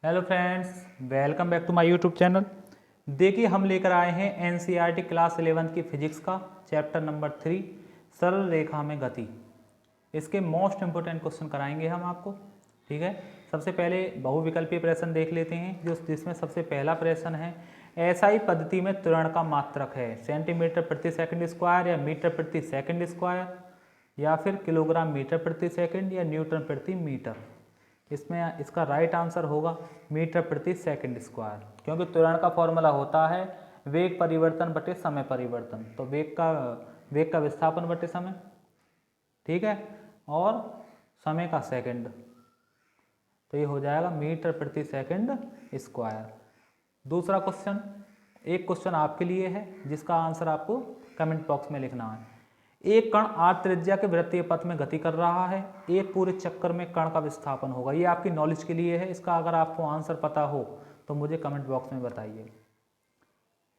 Hello friends, welcome back to my YouTube channel. देखिए हम लेकर आए हैं एनसीईआरटी क्लास 11th की फिजिक्स का चैप्टर नंबर 3 सरल रेखा में गति। इसके मोस्ट इंपोर्टेंट क्वेश्चन कराएंगे हम आपको। ठीक है, सबसे पहले बहुविकल्पीय प्रश्न देख लेते हैं जिसमें सबसे पहला प्रश्न है, एसआई पद्धति में त्वरण का मात्रक है सेंटीमीटर प्रति सेकंड स्क्वायर या मीटर प्रति सेकंड स्क्वायर या फिर किलोग्राम मीटर प्रति सेकंड या न्यूटन प्रति मीटर। इसमें इसका राइट आंसर होगा मीटर प्रति सेकंड स्क्वायर, क्योंकि त्वरण का फॉर्मूला होता है वेग परिवर्तन बटे समय परिवर्तन। तो वेग का विस्थापन बटे समय, ठीक है, और समय का सेकंड, तो ये हो जाएगा मीटर प्रति सेकंड स्क्वायर। दूसरा क्वेश्चन, एक क्वेश्चन आपके लिए है जिसका आंसर आपको कमेंट बॉक्स में लिखना है। एक कण r त्रिज्या के वृत्तीय पथ में गति कर रहा है, एक पूरे चक्कर में कण का विस्थापन होगा। ये आपकी नॉलेज के लिए है, इसका अगर आपको आंसर पता हो तो मुझे कमेंट बॉक्स में बताइए।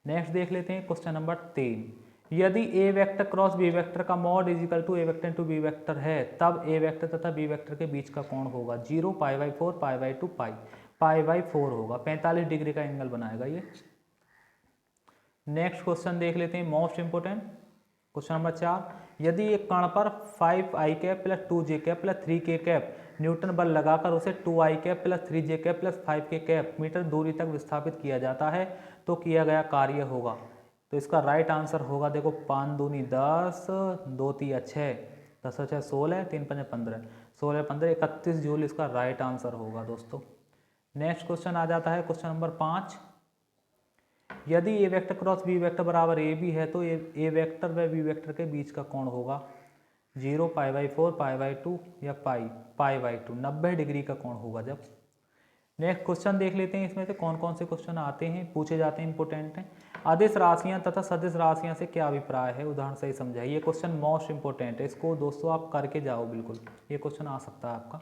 नेक्स्ट देख लेते हैं क्वेश्चन नंबर 3। यदि A vector cross B vector का mod is equal to A vector into B vector है, तब ए वेक्टर तथा बी वेक्टर के बीच का कोण होगा 0, π/4, π/2, π/4 होगा। 45 डिग्री का एंगल बनाएगा ये। नेक्स्ट क्वेश्चन देख लेते हैं, मोस्ट इंपोर्टेंट क्वेश्चन नंबर 4। यदि एक कण पर 5i cap plus 2j cap plus 3k cap newton बल लगाकर उसे 2i cap plus 3j cap plus 5k cap metre दूरी तक विस्थापित किया जाता है तो किया गया कार्य होगा। तो इसका राइट आंसर होगा, देखो 5 दूनी 10, 2 तिया 6, 10 6 16, 3 5 15, 16 15 31 जूल इसका राइट आंसर होगा दोस्तों। नेक्स्ट क्वेश्चन आ जाता है क्वेश्चन नंबर 5। यदि A vector cross B vector बराबर ए बी है तो ए वेक्टर व बी वेक्टर के बीच का कोण होगा 0, π/4, π/2 या π/2, 90 डिग्री का कोण होगा जब। नेक्स्ट क्वेश्चन देख लेते हैं, इसमें से कौन कौन से क्वेश्चन आते हैं, पूछे जाते हैं, इंपोर्टेंट हैं। अदिश राशियां तथा सदिश राशियां से क्या अभिप्राय है, उदाहरण से ही समझाइए। ये क्वेश्चन मोस्ट इंपोर्टेंट है, इसको दोस्तों आप करके जाओ बिल्कुल, ये क्वेश्चन आ सकता है आपका।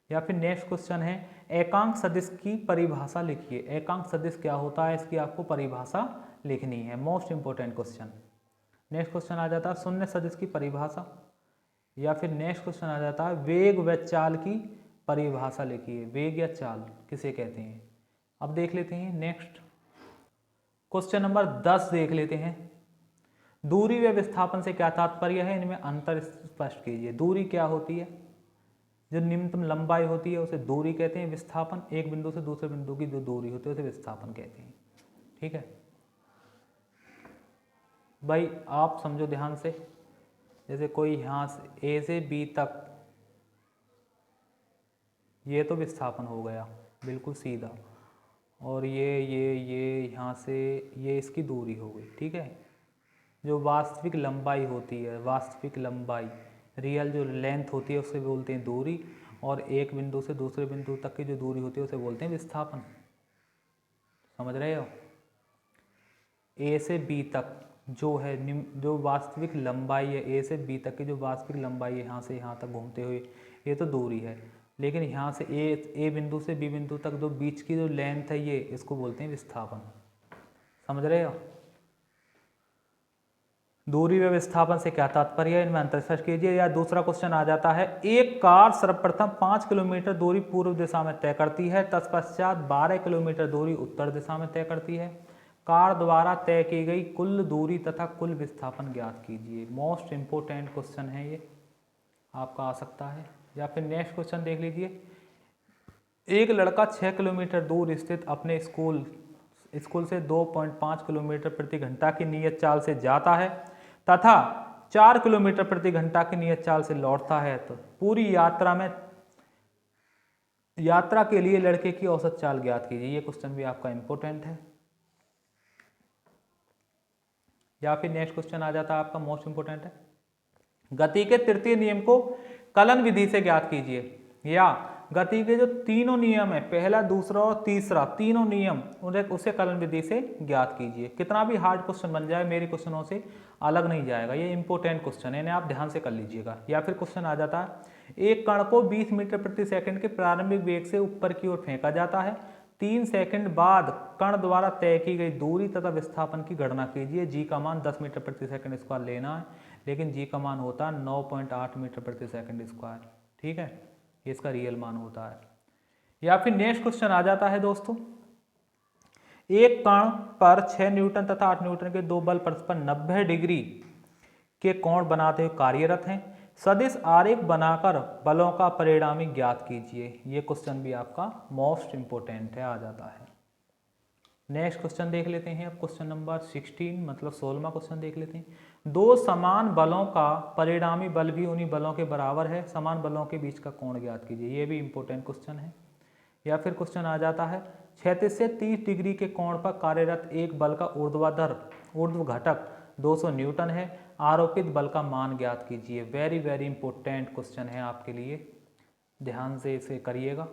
या फिर नेक्स्ट क्वेश्चन है, एकांक सदिश की परिभाषा लिखिए। एकांक सदिश क्या होता है, इसकी आपको परिभाषा लिखनी है, most important question. Next question आ जाता है शून्य सदिश की परिभाषा। या फिर नेक्स्ट क्वेश्चन आ जाता है वेग व चाल की परिभाषा लिखिए। वेग या चाल किसे कहते हैं। अब देख लेते हैं नेक्स्ट क्वेश्चन नंबर 10 देख लेते हैं। दूरी व विस्थापन से क्या तात्पर्य है, इनमें अंतर स्पष्ट कीजिए। दूरी क्या होती है, जो निम्नतम लंबाई होती है उसे दूरी कहते हैं। विस्थापन एक बिंदु से दूसरे बिंदु की जो दूरी होती है उसे विस्थापन कहते हैं। ठीक है भाई, आप समझो ध्यान से। जैसे कोई यहाँ से ए से बी तक, ये तो विस्थापन हो गया बिल्कुल सीधा, और ये यहाँ से ये इसकी दूरी हो गई। ठीक है, जो वास्तविक लंबाई होती है, वास्तविक लंबाई, रियल जो लेंथ होती है उसे बोलते हैं दूरी, और एक बिंदु से दूसरे बिंदु तक की जो दूरी होती है उसे बोलते हैं विस्थापन। समझ रहे हो। ए से बी तक जो है जो वास्तविक लंबाई है, ए से बी तक की जो वास्तविक लंबाई है यहाँ से यहाँ तक घूमते हुए, ये तो दूरी है। लेकिन यहाँ से ए बिंदु से बी बिंदु तक जो बीच की जो लेंथ है, ये इसको बोलते हैं विस्थापन। समझ रहे हो। दूरी व विस्थापन से क्या तात्पर्य है, इनमें अंतर स्पष्ट कीजिए। या दूसरा क्वेश्चन आ जाता है, एक कार सर्वप्रथम 5 किलोमीटर दूरी पूर्व दिशा में तय करती है, तत्पश्चात 12 किलोमीटर दूरी उत्तर दिशा में तय करती है। कार द्वारा तय की गई कुल दूरी तथा कुल विस्थापन ज्ञात कीजिए। मोस्ट इंपोर्टेंट क्वेश्चन है ये, आपका आ सकता है। या फिर नेक्स्ट क्वेश्चन देख लीजिए। एक लड़का 6 किलोमीटर दूर स्थित अपने स्कूल से 2.5 किलोमीटर प्रति घंटा की नियत चाल से जाता है तथा 4 किलोमीटर प्रति घंटा की नियत चाल से लौटता है, तो पूरी यात्रा के लिए लड़के की औसत चाल ज्ञात कीजिए। ये क्वेश्चन भी आपका इंपॉर्टेंट है। या फिर नेक्स्ट क्वेश्चन आ जाता है आपका मोस्ट इंपोर्टेंट है, गति के तृतीय नियम को कलन विधि से ज्ञात कीजिए। या गति के जो तीनों नियम है, पहला दूसरा और तीसरा, तीनों नियम उसे कलन विधि से ज्ञात कीजिए। कितना भी हार्ड क्वेश्चन बन जाए, मेरे क्वेश्चनों से अलग नहीं जाएगा, ये इंपॉर्टेंट क्वेश्चन है, इन्हें आप ध्यान से कर लीजिएगा। या फिर क्वेश्चन आ जाता है, एक कण को 20 मीटर प्रति सेकंड के प्रारंभिक वेग से ऊपर की ओर फेंका जाता है, 3 सेकंड बाद कण द्वारा तय की गई दूरी तथा विस्थापन की गणना कीजिए। जी का मान 10 मीटर प्रति सेकंड स्क्वायर लेना है, लेकिन जी का मान होता है 9.8 मीटर प्रति सेकंड स्क्वायर। ठीक है, ये इसका रियल मान होता है। या फिर नेक्स्ट क्वेश्चन आ जाता है दोस्तों, एक कण पर 6 न्यूटन तथा 8 न्यूटन के दो बल परस्पर 90 डिग्री के कोण बनाते हुए कार्यरत हैं। सदिश आरेख बनाकर बलों का परिणामी ज्ञात कीजिए। ये क्वेश्चन भी आपका मोस्ट इंपोर्टेंट है, आ जाता है। नेक्स्ट क्वेश्चन देख लेते हैं अब, क्वेश्चन नंबर 16 मतलब 16वां क्वेश्चन देख लेते हैं। दो समान बलों का परिणामी बल भी उन्हीं बलों के बराबर है, समान बलों के बीच का कोण ज्ञात कीजिए। ये भी इंपॉर्टेंट क्वेश्चन है। या फिर क्वेश्चन आ जाता है, 36 से 30 डिग्री के कोण पर कार्यरत एक बल का ऊर्ध्व घटक 200 न्यूटन है, आरोपित बल का मान ज्ञात कीजिए। वेरी वेरी इंपॉर्टेंट क्वेश्चन है आपके लिए, ध्यान से इसे करिएगा।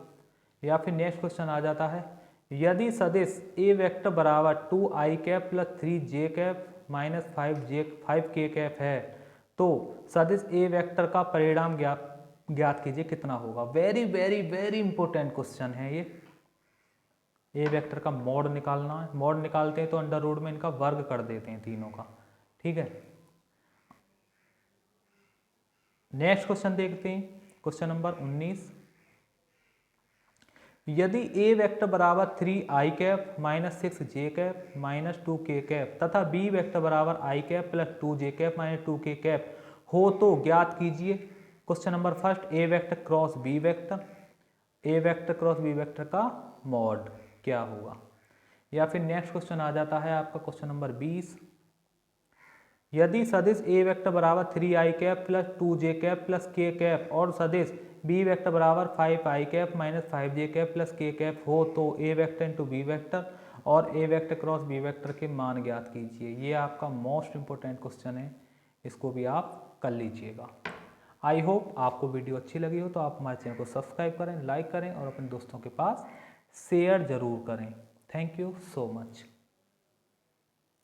या फिर नेक्स्ट क्वेश्चन आ जाता है, यदि सदिश ए वेक्टर बराबर 2i cap plus 3j cap minus 5k cap है तो सदिश ए वेक्टर का परिणाम ज्ञात कीजिए कितना होगा। Very very very important question है ये। ए वेक्टर का मॉड निकालना है, मॉड निकालते हैं तो अंडर रूट में इनका वर्ग कर देते हैं तीनों का, ठीक है। नेक्स्ट क्वेश्चन देखते हैं, क्वेश्चन नंबर 19। यदि ए वेक्टर बराबर 3i cap minus 6j cap minus 2k cap तथा बी वेक्टर बराबर i cap plus 2j cap minus 2k cap हो तो ज्ञात कीजिए। क्वेश्चन नंबर फर्स्ट, ए वेक्टर क्रॉस बी वेक्टर, ए वेक्टर क्रॉस बी वेक्टर का mod क्या होगा। या फिर नेक्स्ट क्वेश्चन आ जाता है आपका क्वेश्चन नंबर 20। यदि सदिश ए वेक्टर बराबर 3i cap plus 2j cap plus k cap और सदिश बी वेक्टर बराबर 5i cap minus 5j cap plus k cap हो तो ए वेक्टर इंटू बी वेक्टर और ए वेक्टर क्रॉस बी वेक्टर के मान ज्ञात कीजिए। ये आपका मोस्ट इंपोर्टेंट क्वेश्चन है, इसको भी आप कर लीजिएगा। आई होप आपको वीडियो अच्छी लगी हो तो आप हमारे चैनल को सब्सक्राइब करें, लाइक करें और अपने दोस्तों के पास शेयर जरूर करें। Thank you so much.